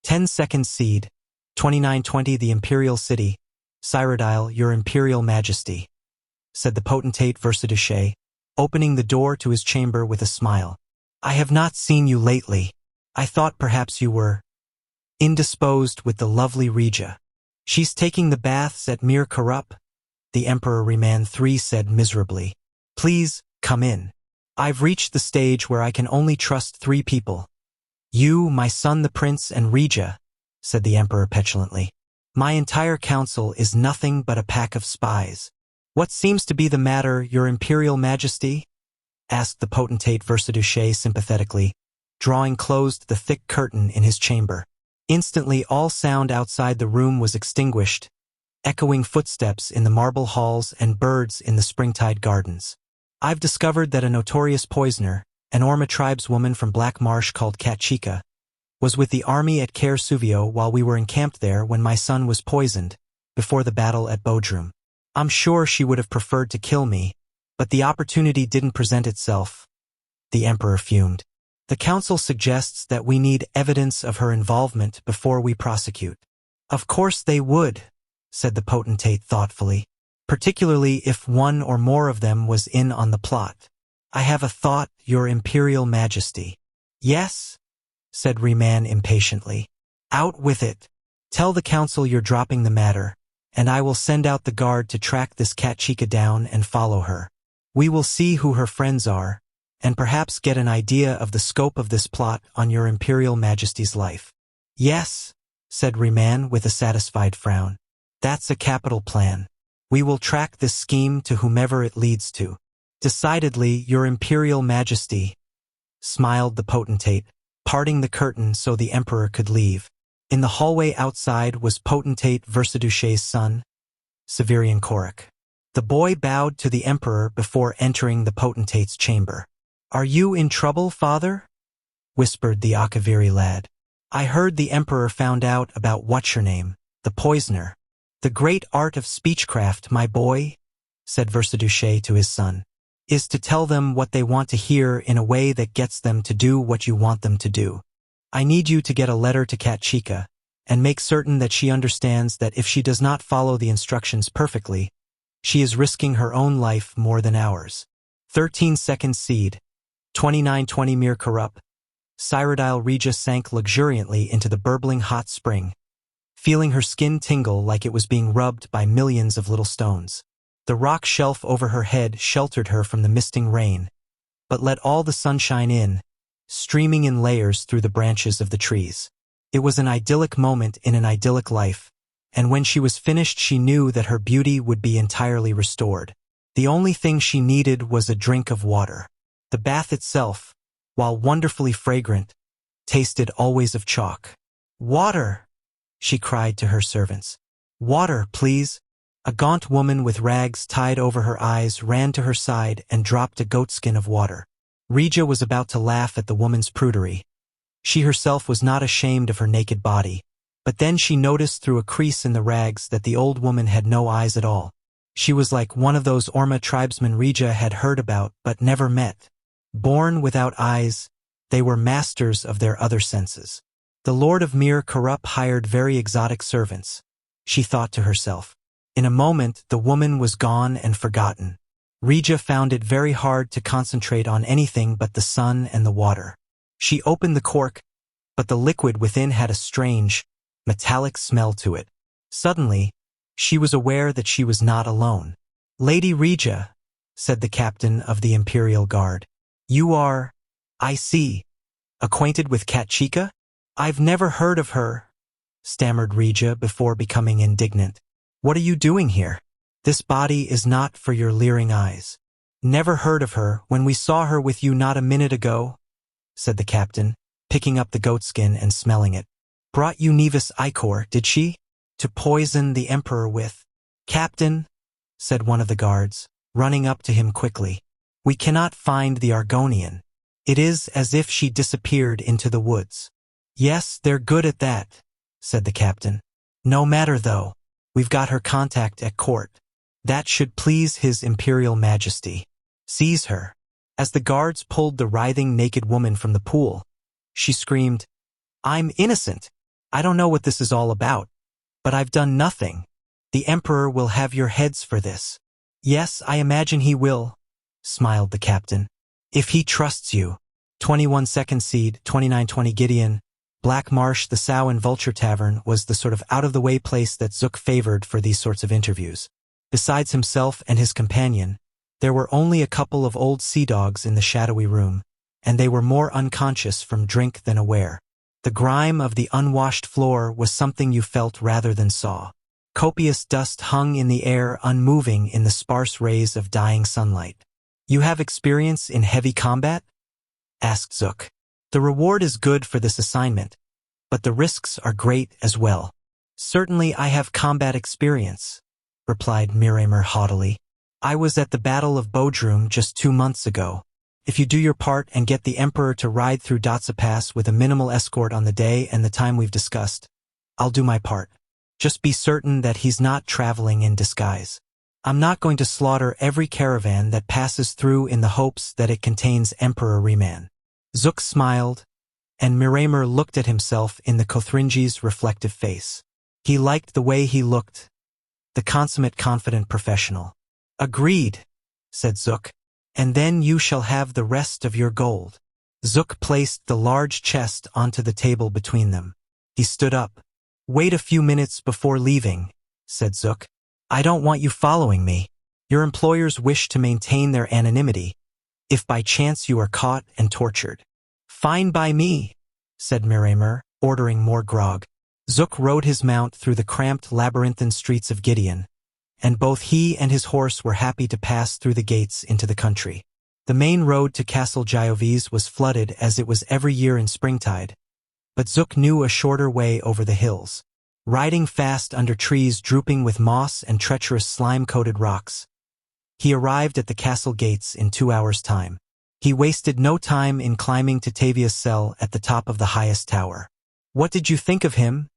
10-second seed. 2920 The Imperial City. Cyrodiil, Your Imperial Majesty, said the potentate Versaduce, opening the door to his chamber with a smile. I have not seen you lately. I thought perhaps you were indisposed with the lovely Regia. She's taking the baths at Mir Karuk, the Emperor Riemann III said miserably. Please, come in. I've reached the stage where I can only trust 3 people. You, my son the prince, and Regia, said the Emperor petulantly. My entire council is nothing but a pack of spies. What seems to be the matter, Your Imperial Majesty? Asked the potentate Versaduce sympathetically, drawing closed the thick curtain in his chamber. Instantly all sound outside the room was extinguished, echoing footsteps in the marble halls and birds in the springtide gardens. I've discovered that a notorious poisoner, an Orma tribeswoman from Black Marsh called Kachika, was with the army at Caer Suvio while we were encamped there when my son was poisoned, before the battle at Bodrum. I'm sure she would have preferred to kill me, but the opportunity didn't present itself. The Emperor fumed. The Council suggests that we need evidence of her involvement before we prosecute. Of course they would, said the potentate thoughtfully, particularly if one or more of them was in on the plot. I have a thought, Your Imperial Majesty. Yes? Said Riemann impatiently. Out with it. Tell the Council you're dropping the matter, and I will send out the guard to track this Kachika down and follow her. We will see who her friends are, and perhaps get an idea of the scope of this plot on Your Imperial Majesty's life. Yes, said Riemann with a satisfied frown. That's a capital plan. We will track this scheme to whomever it leads to. Decidedly, Your Imperial Majesty, smiled the potentate, parting the curtain so the Emperor could leave. In the hallway outside was potentate Versaduce's son, Severian Korok. The boy bowed to the Emperor before entering the potentate's chamber. Are you in trouble, father? Whispered the Akaviri lad. I heard the Emperor found out about what's-your-name, the poisoner. The great art of speechcraft, my boy, said Versaduce to his son, is to tell them what they want to hear in a way that gets them to do what you want them to do. I need you to get a letter to Kachika, and make certain that she understands that if she does not follow the instructions perfectly, she is risking her own life more than ours. 13-second seed. 2920 Mir Karuk. Cyrodiil Regia sank luxuriantly into the burbling hot spring, feeling her skin tingle like it was being rubbed by millions of little stones. The rock shelf over her head sheltered her from the misting rain, but let all the sunshine in, streaming in layers through the branches of the trees. It was an idyllic moment in an idyllic life, and when she was finished she knew that her beauty would be entirely restored. The only thing she needed was a drink of water. The bath itself, while wonderfully fragrant, tasted always of chalk. Water, she cried to her servants. Water, please. A gaunt woman with rags tied over her eyes ran to her side and dropped a goatskin of water. Regia was about to laugh at the woman's prudery. She herself was not ashamed of her naked body, but then she noticed through a crease in the rags that the old woman had no eyes at all. She was like one of those Orma tribesmen Regia had heard about but never met. Born without eyes, they were masters of their other senses. The Lord of Mir Karuk hired very exotic servants, she thought to herself. In a moment, the woman was gone and forgotten. Regia found it very hard to concentrate on anything but the sun and the water. She opened the cork, but the liquid within had a strange, metallic smell to it. Suddenly, she was aware that she was not alone. Lady Regia, said the captain of the Imperial Guard. You are, I see, acquainted with Kachika? I've never heard of her, stammered Regia before becoming indignant. What are you doing here? This body is not for your leering eyes. Never heard of her when we saw her with you not a minute ago, said the captain, picking up the goatskin and smelling it. Brought you Nevis Ichor, did she? To poison the Emperor with. Captain, said one of the guards, running up to him quickly. We cannot find the Argonian. It is as if she disappeared into the woods. Yes, they're good at that, said the captain. No matter though. We've got her contact at court. That should please His Imperial Majesty. Seize her. As the guards pulled the writhing naked woman from the pool, she screamed, I'm innocent. I don't know what this is all about, but I've done nothing. The Emperor will have your heads for this. Yes, I imagine he will, smiled the captain. If he trusts you. 21 Second Seed, 2920 Gideon. Black Marsh, the Sow and Vulture Tavern, was the sort of out-of-the-way place that Zook favored for these sorts of interviews. Besides himself and his companion, there were only a couple of old sea dogs in the shadowy room, and they were more unconscious from drink than aware. The grime of the unwashed floor was something you felt rather than saw. Copious dust hung in the air, unmoving in the sparse rays of dying sunlight. You have experience in heavy combat? Asked Zook. The reward is good for this assignment, but the risks are great as well. Certainly I have combat experience, replied Miramer haughtily. I was at the Battle of Bodrum just 2 months ago. If you do your part and get the Emperor to ride through Dotsa Pass with a minimal escort on the day and the time we've discussed, I'll do my part. Just be certain that he's not traveling in disguise. I'm not going to slaughter every caravan that passes through in the hopes that it contains Emperor Reman. Zook smiled, and Miramer looked at himself in the Kothrinji's reflective face. He liked the way he looked, the consummate confident professional. Agreed, said Zook, and then you shall have the rest of your gold. Zook placed the large chest onto the table between them. He stood up. Wait a few minutes before leaving, said Zook. I don't want you following me. Your employers wish to maintain their anonymity, if by chance you are caught and tortured. Fine by me, said Miramer, ordering more grog. Zook rode his mount through the cramped labyrinthine streets of Gideon, and both he and his horse were happy to pass through the gates into the country. The main road to Castle Gioves was flooded as it was every year in springtide, but Zook knew a shorter way over the hills. Riding fast under trees drooping with moss and treacherous slime-coated rocks, he arrived at the castle gates in 2 hours' time. He wasted no time in climbing to Tavia's cell at the top of the highest tower. What did you think of him?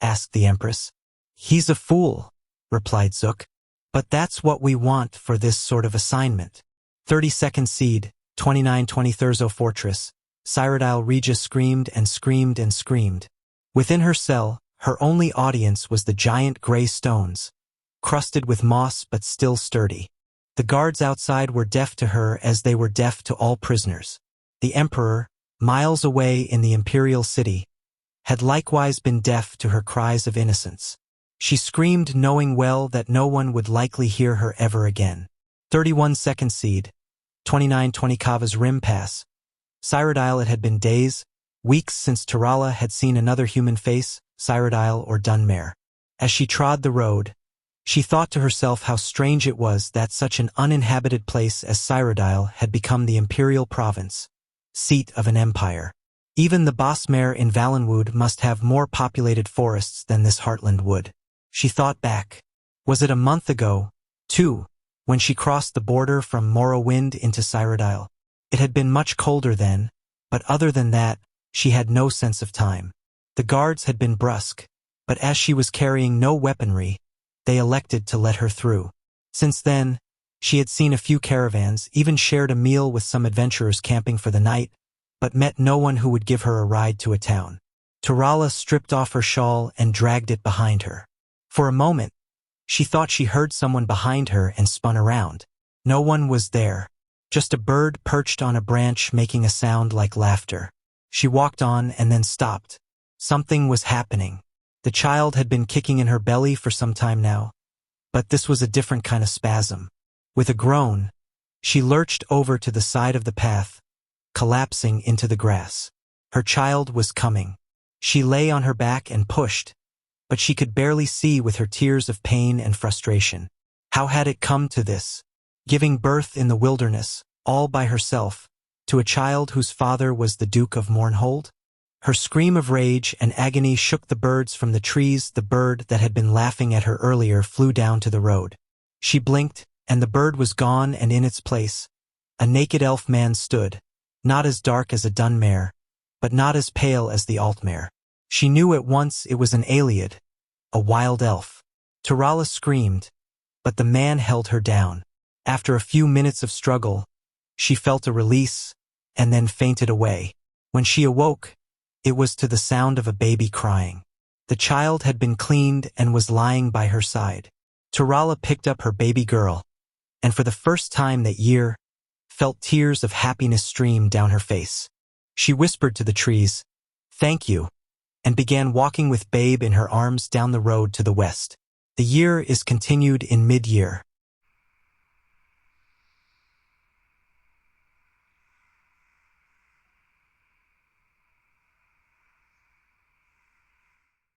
Asked the Empress. He's a fool, replied Zook, but that's what we want for this sort of assignment. 32nd Seed, 2920 Thurzo Fortress. Cyrodiil Regis screamed and screamed and screamed. Within her cell, her only audience was the giant gray stones, crusted with moss but still sturdy. The guards outside were deaf to her as they were deaf to all prisoners. The Emperor, miles away in the imperial city, had likewise been deaf to her cries of innocence. She screamed knowing well that no one would likely hear her ever again. 31 Second Seed, 2920 Kava's Rim Pass. Cyrodiil, it had been days, weeks since Tarala had seen another human face, Cyrodiil or Dunmare. As she trod the road, she thought to herself how strange it was that such an uninhabited place as Cyrodiil had become the imperial province, seat of an empire. Even the Bossmare in Valenwood must have more populated forests than this Heartland would. She thought back. Was it a month ago, too, when she crossed the border from Morrowind into Cyrodiil? It had been much colder then, but other than that, she had no sense of time. The guards had been brusque, but as she was carrying no weaponry, they elected to let her through. Since then, she had seen a few caravans, even shared a meal with some adventurers camping for the night, but met no one who would give her a ride to a town. Tarala stripped off her shawl and dragged it behind her. For a moment, she thought she heard someone behind her and spun around. No one was there, just a bird perched on a branch making a sound like laughter. She walked on and then stopped. Something was happening. The child had been kicking in her belly for some time now, but this was a different kind of spasm. With a groan, she lurched over to the side of the path, collapsing into the grass. Her child was coming. She lay on her back and pushed, but she could barely see with her tears of pain and frustration. How had it come to this? Giving birth in the wilderness, all by herself, to a child whose father was the Duke of Mournhold? Her scream of rage and agony shook the birds from the trees. The bird that had been laughing at her earlier flew down to the road. She blinked, and the bird was gone, and in its place, a naked elf man stood, not as dark as a Dunmare, but not as pale as the Altmare. She knew at once it was an Aleid, a wild elf. Tarala screamed, but the man held her down. After a few minutes of struggle, she felt a release, and then fainted away. When she awoke, it was to the sound of a baby crying. The child had been cleaned and was lying by her side. Tarala picked up her baby girl, and for the first time that year, felt tears of happiness stream down her face. She whispered to the trees, "Thank you," and began walking with Babe in her arms down the road to the west. The year is continued in mid-year.